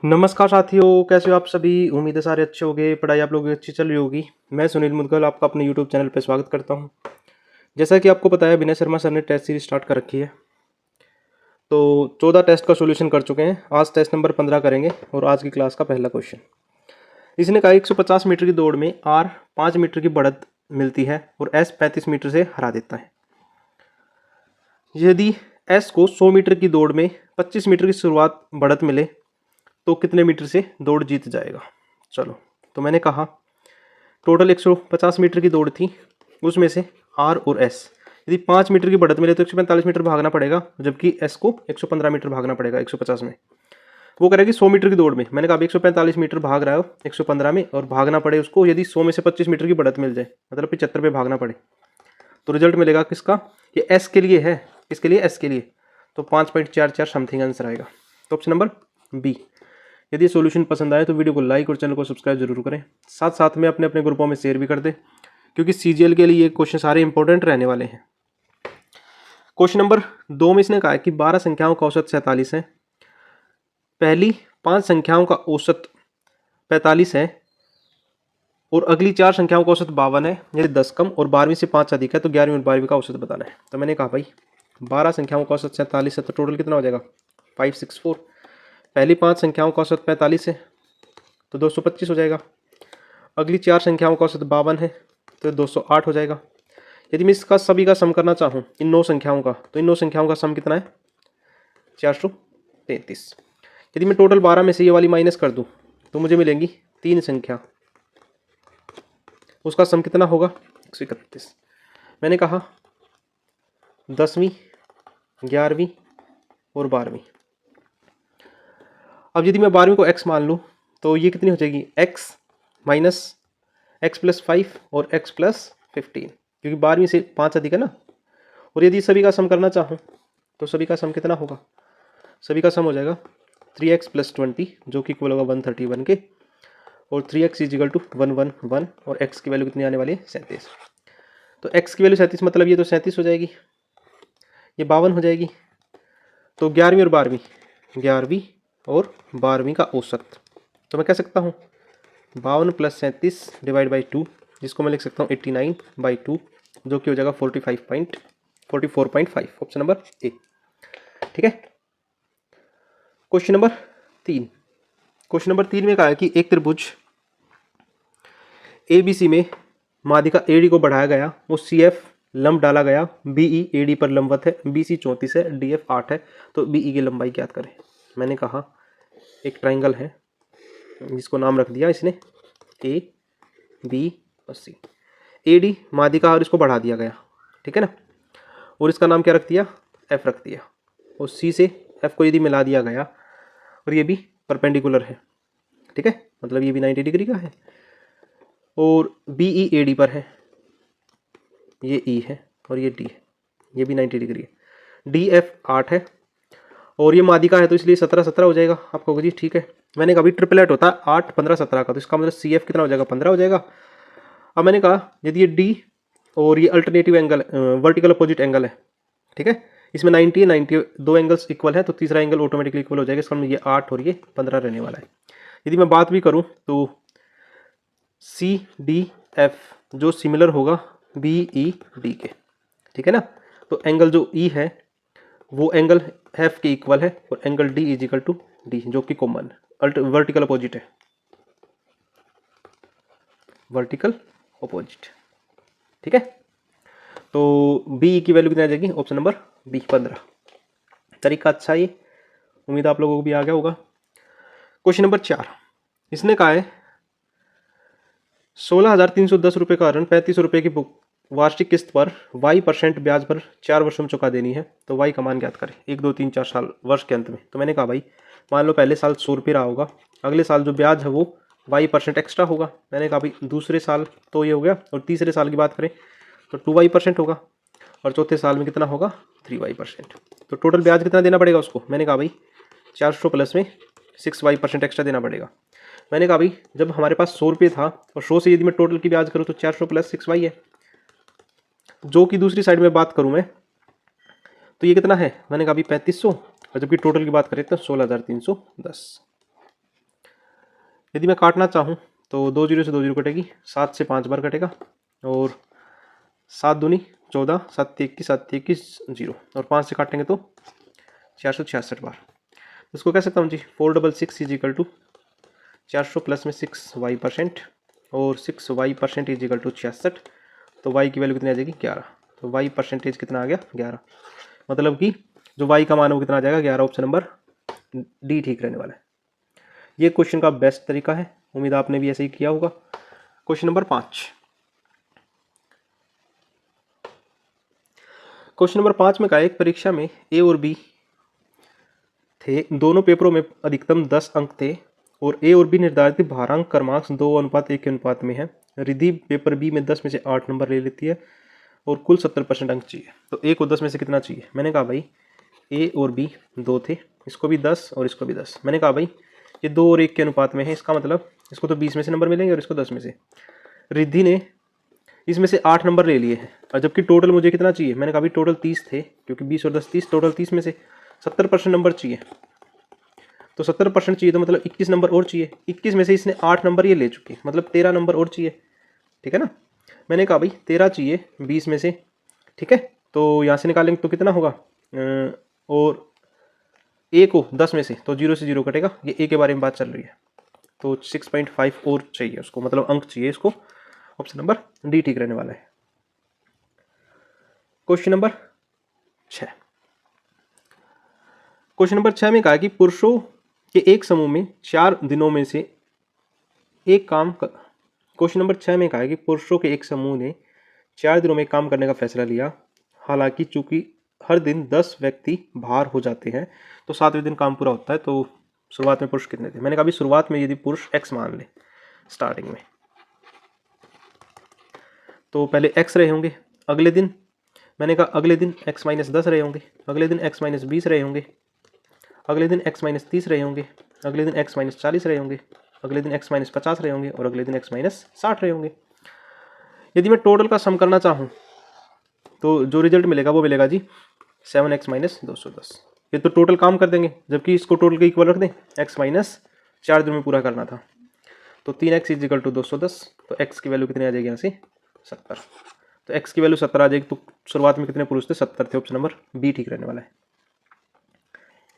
नमस्कार साथियों, कैसे हो आप सभी। उम्मीद है सारे अच्छे होंगे, पढ़ाई आप लोगों की अच्छी चल रही होगी। मैं सुनील मुदगल आपका अपने यूट्यूब चैनल पर स्वागत करता हूं। जैसा कि आपको पता है, विनय शर्मा सर ने टेस्ट सीरीज स्टार्ट कर रखी है। तो 14 टेस्ट का सॉल्यूशन कर चुके हैं। आज टेस्ट नंबर 15 करेंगे और आज की क्लास का पहला क्वेश्चन। इसने कहा 150 मीटर की दौड़ में आर 5 मीटर की बढ़त मिलती है और एस 35 मीटर से हरा देता है। यदि एस को 100 मीटर की दौड़ में 25 मीटर की शुरुआत बढ़त मिले तो कितने मीटर से दौड़ जीत जाएगा। चलो, तो मैंने कहा टोटल 150 मीटर की दौड़ थी, उसमें से आर और एस यदि 5 मीटर की बढ़त मिले तो 145 मीटर भागना पड़ेगा, जबकि एस को 115 मीटर भागना पड़ेगा 150 में। वो करेगी 100 मीटर की दौड़ में। मैंने कहा 145 मीटर भाग रहा है 115 में और भागना पड़े उसको यदि 100 में से 25 मीटर की बढ़त मिल जाए, मतलब 75 पे भागना पड़े, तो रिजल्ट मिलेगा किसका। ये एस के लिए है। किसके लिए? एस के लिए। तो 5.44 समथिंग आंसर आएगा। तो ऑप्शन नंबर बी। यदि सॉल्यूशन पसंद आए तो वीडियो को लाइक और चैनल को सब्सक्राइब जरूर करें। साथ साथ में अपने अपने ग्रुपों में शेयर भी कर दें, क्योंकि सीजीएल के लिए ये क्वेश्चन सारे इंपॉर्टेंट रहने वाले हैं। क्वेश्चन नंबर 2 में इसने कहा है कि 12 संख्याओं का औसत 47 है। पहली 5 संख्याओं का औसत 45 है और अगली 4 संख्याओं का औसत 52 है। यदि 10 कम और 12वीं से 5 अधिक है तो 11वीं और 12वीं का औसत बताना है। तो मैंने कहा भाई 12 संख्याओं का औसत 47 है, तो टोटल कितना हो जाएगा 564। पहली 5 संख्याओं का औसत 45 है तो 225 हो जाएगा। अगली 4 संख्याओं का औसत 52 है तो 208 हो जाएगा। यदि मैं इसका सभी का सम करना चाहूँ इन 9 संख्याओं का, तो इन 9 संख्याओं का सम कितना है 433। यदि मैं टोटल 12 में से ये वाली माइनस कर दूँ तो मुझे मिलेंगी 3 संख्या, उसका सम कितना होगा 131। मैंने कहा 10वीं 11वीं और 12वीं। अब यदि मैं 12वीं को x मान लूँ तो ये कितनी हो जाएगी x माइनस एक्स प्लस 5 और x प्लस 15, क्योंकि 12वीं से 5 अधिक है ना। और यदि सभी का सम करना चाहूँ तो सभी का सम कितना होगा, सभी का सम हो जाएगा 3x प्लस 20 जो कि इक्वल होगा 131 के, और 3x इज इक्वल टू 111 और x की वैल्यू कितनी आने वाली है 37। तो x की वैल्यू 37 मतलब ये तो 37 हो जाएगी, ये 52 हो जाएगी। तो 11वीं और 12वीं, 11वीं और 12वीं का औसत तो मैं कह सकता हूँ 52 प्लस 37 डिवाइड बाई 2, जिसको मैं लिख सकता हूँ 89/2, जो कि हो जाएगा 44.5। Option number A. ठीक है। Question number 3। क्वेश्चन नंबर 3 में कहा है कि एक त्रिभुज ABC में माध्यिका AD को बढ़ाया गया, वो CF लंब डाला गया, BE AD पर लंबवत है, BC 34 है, DF 8 है, तो BE की लंबाई ज्ञात करें। मैंने कहा एक ट्राइंगल है जिसको नाम रख दिया इसने A B और C। AD माध्यिका और इसको बढ़ा दिया गया, ठीक है ना, और इसका नाम क्या रख दिया F रख दिया, और C से F को यदि मिला दिया गया और ये भी परपेंडिकुलर है, ठीक है, मतलब ये भी 90 डिग्री का है, और BE AD पर है, ये E है और ये D है, ये भी 90 डिग्री है। DF 8 है और ये माध्यिका है तो इसलिए 17 हो जाएगा। आपको होगा जी ठीक है। मैंने कहा ट्रिपलेट होता है 8 15 17 का, तो इसका मतलब CF कितना हो जाएगा 15 हो जाएगा। अब मैंने कहा यदि ये D और ये alternative angle vertical opposite angle है, ठीक है, इसमें 90 है, 90 दो एंगल्स इक्वल है तो तीसरा एंगल ऑटोमेटिकली इक्वल हो जाएगा। इसका मतलब ये 8 और ये 15 रहने वाला है। यदि मैं बात भी करूं तो CDF जो सिमिलर होगा BED के, ठीक है ना। तो एंगल जो E है वो एंगल F के इक्वल है और angle D is equal to D जो कि कॉमन वर्टिकल अपोजिट है, वर्टिकल अपोजिट, ठीक है। तो BE की वैल्यू कितनी आ जाएगी ऑप्शन नंबर बी 15। तरीका अच्छा है, उम्मीद आप लोगों को भी आ गया होगा। Question number 4। इसने कहा है 16,310 रुपये का ऋण 35 रुपये की वार्षिक किस्त पर y% ब्याज पर 4 वर्षों में चुका देनी है, तो y का मान ज्ञात करें 1 2 3 4 साल वर्ष के अंत में। तो मैंने कहा भाई मान लो पहले साल 100 रुपये रहा होगा, अगले साल जो ब्याज है वो y% एक्स्ट्रा होगा। मैंने कहा भाई दूसरे साल तो ये हो गया, और तीसरे साल की बात करें तो 2y% होगा, और चौथे साल में कितना होगा 3y%। तो टोटल ब्याज कितना देना पड़ेगा उसको। मैंने कहा भाई 400 प्लस में 6y% एक्स्ट्रा देना पड़ेगा। मैंने कहा भाई जब हमारे पास 100 रुपये था और 100 से यदि मैं टोटल की ब्याज करूँ तो 400 प्लस 6y है, जो कि दूसरी साइड में बात करूँ मैं तो ये कितना है, मैंने कहा अभी 3500, और जबकि टोटल की बात करें तो 16,310। यदि मैं काटना चाहूँ तो 2 जीरो से 2 जीरो कटेगी, 7 से 5 बार कटेगा, और 7 दूनी 14, 7 21, 7 21 जीरो, और 5 से काटेंगे तो 466 बार। इसको कह सकता हूँ जी 466 इज इक्वल टू 400 प्लस में 6y% और 6y% इज इक्वल टू 66, तो y की वैल्यू कितनी आ जाएगी 11। तो y परसेंटेज कितना आ गया 11, मतलब कि जो y का मान है वो कितना आ जाएगा 11। ऑप्शन नंबर डी ठीक रहने वाला है। ये क्वेश्चन का बेस्ट तरीका है, उम्मीद आपने भी ऐसे ही किया होगा। Question number 5। क्वेश्चन नंबर 5 में कहा एक परीक्षा में ए और बी थे, दोनों पेपरों में अधिकतम 10 अंक थे और ए और बी निर्धारित भारांक क्रमांक 2:1 के अनुपात में है। रिद्धि पेपर बी में 10 में से 8 नंबर ले लेती है और कुल 70% अंक चाहिए, तो ए को 10 में से कितना चाहिए। मैंने कहा भाई ए और बी दो थे, इसको भी 10 और इसको भी 10। मैंने कहा भाई ये 2 और 1 के अनुपात में है, इसका मतलब इसको तो 20 में से नंबर मिलेंगे और इसको 10 में से। रिद्धि ने इसमें से 8 नंबर ले लिए हैं, और जबकि टोटल मुझे कितना चाहिए। मैंने कहा भाई टोटल 30 थे, क्योंकि 20 और 10 30, टोटल 30 में से 70% नंबर चाहिए, तो 70% चाहिए, तो मतलब 21 नंबर और चाहिए। 21 में से इसने 8 नंबर ये ले चुके, मतलब 13 नंबर और चाहिए, ठीक है ना। मैंने कहा भाई 13 चाहिए 20 में से, ठीक है। तो यहाँ से निकालेंगे तो कितना होगा, और ए को 10 में से, तो 0 से 0 कटेगा, ये ए के बारे में बात चल रही है, तो 6.5 और चाहिए उसको, मतलब अंक चाहिए इसको। ऑप्शन नंबर डी ठीक रहने वाला है। Question number 6। क्वेश्चन नंबर 6 में कहा कि पुरुषों के एक समूह में 4 दिनों में से एक काम क्वेश्चन नंबर 6 में कहा है कि पुरुषों के एक समूह ने 4 दिनों में काम करने का फैसला लिया। हालांकि चूंकि हर दिन 10 व्यक्ति बाहर हो जाते हैं तो 7वें दिन काम पूरा होता है। तो शुरुआत में पुरुष कितने थे। मैंने कहा भी शुरुआत में यदि पुरुष x मान ले स्टार्टिंग में, तो पहले x रहे होंगे। अगले दिन मैंने कहा अगले दिन x - 10 रहे होंगे, अगले दिन x - 20 रहे होंगे, अगले दिन x - 30 रहे होंगे, अगले दिन x - 40 रहे होंगे, अगले दिन x - 50 रहे होंगे और अगले दिन x - 60 रहे होंगे। यदि मैं टोटल का सम करना चाहूँ तो जो रिजल्ट मिलेगा वो मिलेगा जी 7x - 210। ये तो टोटल काम कर देंगे, जबकि इसको टोटल के इक्वल रख दें, x - 4 दिन में पूरा करना था, तो 3x = 210। तो x की वैल्यू कितनी आ जाएगी यहाँ से 70। तो x की वैल्यू 70 आ जाएगी। तो शुरुआत में कितने पुरुष थे 70 थे। ऑप्शन नंबर बी ठीक रहने वाला है।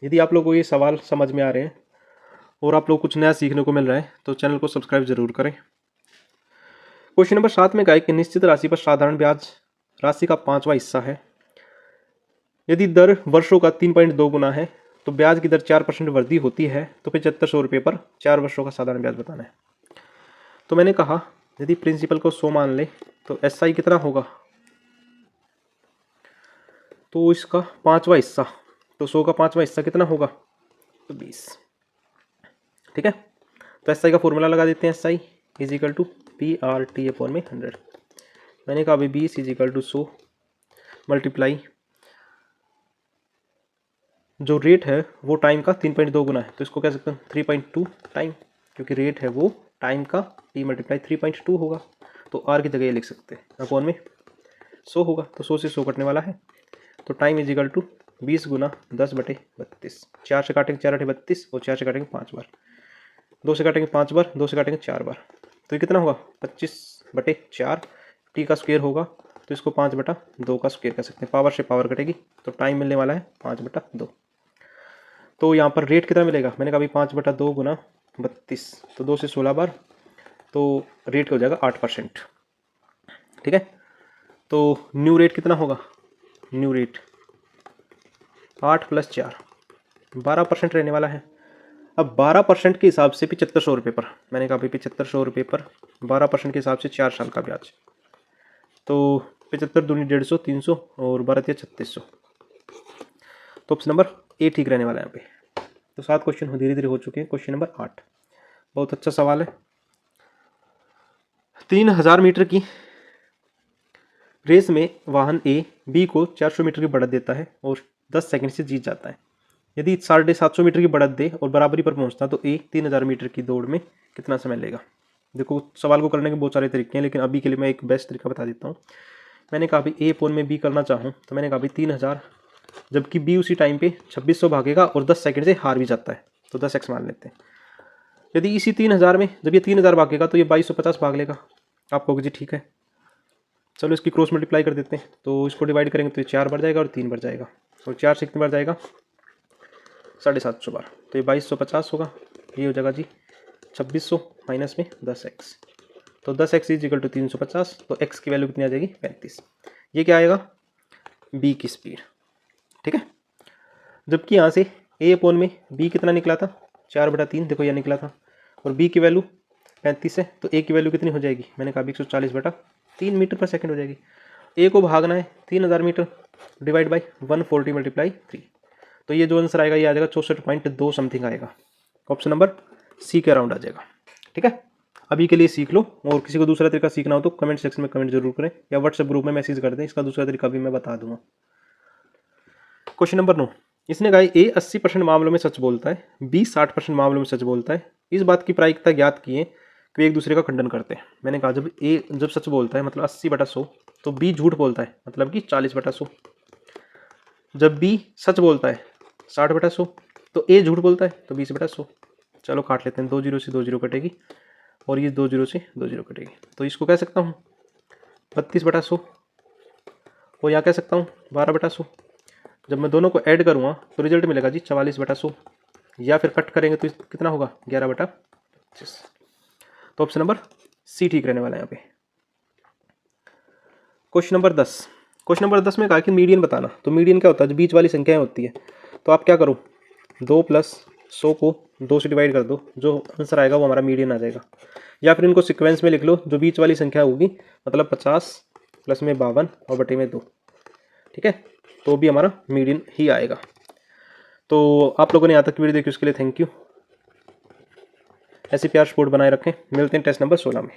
यदि आप लोगों को ये सवाल समझ में आ रहे हैं और आप लोग कुछ नया सीखने को मिल रहा है तो चैनल को सब्सक्राइब जरूर करें। क्वेश्चन नंबर 7 में कहा है कि निश्चित राशि पर साधारण ब्याज राशि का 5वां हिस्सा है। यदि दर वर्षों का 3.2 गुना है तो ब्याज की दर 4% वृद्धि होती है, तो 7500 रुपये पर 4 वर्षों का साधारण ब्याज बताना है। तो मैंने कहा यदि प्रिंसिपल को 100 मान ले तो SI कितना होगा, तो इसका 5वां हिस्सा, तो 100 का 5वां हिस्सा कितना होगा, तो 20, ठीक है। तो SI का फॉर्मूला लगा देते हैं, SI = PRT/100। मैंने कहा अभी 20 = 100 मल्टीप्लाई जो रेट है वो टाइम का 3.2 गुना है, तो इसको कह सकते हैं 3.2 टाइम, क्योंकि रेट है वो टाइम का T × 3.2 होगा। तो R की जगह ये लिख सकते हैं, अपॉन में 100 होगा, तो 100 से 100 कटने वाला है। तो टाइम = 20 × 10/32। 4 से काटेंगे 4 × 8 = 32 और 4 से काटेंगे 5 बार, 2 से काटेंगे 5 बार, 2 से काटेंगे 4 बार, तो ये कितना होगा 25/4। T का स्क्वायर होगा तो इसको 5/2 का स्क्वायर कह सकते हैं। पावर से पावर कटेगी तो टाइम मिलने वाला है 5/2। तो यहाँ पर रेट कितना मिलेगा, मैंने कहा भाई 5/2 × 32, तो 2 से 16 बार, तो रेट हो जाएगा 8%, ठीक है। तो न्यू रेट कितना होगा, न्यू रेट 8 + 4 12% रहने वाला है। अब 12% के हिसाब से 7500 रुपये पर, मैंने कहा भाई 7500 रुपये पर 12% के हिसाब से 4 साल का ब्याज, तो 75 दूनी 150, 300 और 12 × 3600। तो ऑप्शन नंबर ए ठीक रहने वाला है यहाँ पे। तो 7 क्वेश्चन धीरे धीरे हो चुके हैं। क्वेश्चन नंबर 8 बहुत अच्छा सवाल है। 3000 मीटर की रेस में वाहन ए बी को 400 मीटर की बढ़त देता है और 10 सेकंड से जीत जाता है। यदि 750 मीटर की बढ़त दे और बराबरी पर पहुंचता तो ए 3000 मीटर की दौड़ में कितना समय लेगा। देखो सवाल को करने के बहुत सारे तरीके हैं, लेकिन अभी के लिए मैं एक बेस्ट तरीका बता देता हूँ। मैंने कहा भाई ए अपॉन में बी करना चाहूँ तो मैंने कहा भाई 3000, जबकि बी उसी टाइम पे 2600 भागेगा और 10 सेकंड से हार भी जाता है, तो 10x मान लेते हैं। यदि इसी 3000 में जब ये 3000 भागेगा तो ये 2250 भाग लेगा। आप कहोगे जी ठीक है, चलो इसकी क्रॉस मल्टीप्लाई कर देते हैं। तो इसको डिवाइड करेंगे तो ये 4 बढ़ जाएगा और 3 बढ़ जाएगा, और 4 से कितनी बार जाएगा 750 बार। तो ये 2250 होगा, ये हो जाएगा जी 2600 माइनस में 10x। तो 10x इज इक्वल टू 350, तो x की वैल्यू कितनी आ जाएगी 35। ये क्या आएगा b की स्पीड, ठीक है। जबकि यहाँ से a अपॉन में b कितना निकला था 4/3, देखो यह निकला था, और b की वैल्यू 35 है, तो a की वैल्यू कितनी हो जाएगी, मैंने कहा 140/3 मीटर पर सेकंड हो जाएगी। a को भागना है 3000 मीटर, डिवाइड बाई 140 मल्टीप्लाई 3, तो ये जो आंसर आएगा ये आ जाएगा 64.2 समथिंग आएगा। ऑप्शन नंबर सी के अराउंड आ जाएगा, ठीक है। अभी के लिए सीख लो, और किसी को दूसरा तरीका सीखना हो तो कमेंट सेक्शन में कमेंट जरूर करें, या व्हाट्सएप ग्रुप में मैसेज कर दें, इसका दूसरा तरीका भी मैं बता दूंगा। क्वेश्चन नंबर 9, इसने कहा ए 80% मामलों में सच बोलता है, बी 60% मामलों में सच बोलता है, इस बात की प्रायिकता ज्ञात किए कि वे एक दूसरे का खंडन करते हैं। मैंने कहा जब ए जब सच बोलता है मतलब 80/100, तो बी झूठ बोलता है मतलब कि 40/100। जब बी सच बोलता है 60/100, तो ए झूठ बोलता है तो 20/100। चलो काट लेते हैं, 2 0 से 2 0 कटेगी, और ये 2 0 से 2 0 कटेगी, तो इसको कह सकता हूँ 32/100, और यहाँ कह सकता हूँ 12/100। जब मैं दोनों को ऐड करूँगा तो रिजल्ट मिलेगा जी 44/100, या फिर कट करेंगे तो कितना होगा 11/25। तो ऑप्शन नंबर सी ठीक रहने वाला है यहाँ पे। क्वेश्चन नंबर 10, क्वेश्चन नंबर 10 में कहा कि मीडियन बताना। तो मीडियन क्या होता है, जो बीच वाली संख्याएं होती है, तो आप क्या करो 2 + 100 को 2 से डिवाइड कर दो, जो आंसर आएगा वो हमारा मीडियन आ जाएगा। या फिर इनको सीक्वेंस में लिख लो, जो बीच वाली संख्या होगी मतलब 50 + में 52 और बटे में 2, ठीक है, तो भी हमारा मीडियन ही आएगा। तो आप लोगों ने यहाँ तक की वीडियो देखी उसके लिए थैंक यू। ऐसे प्यार सपोर्ट बनाए रखें, मिलते हैं टेस्ट नंबर 16 में।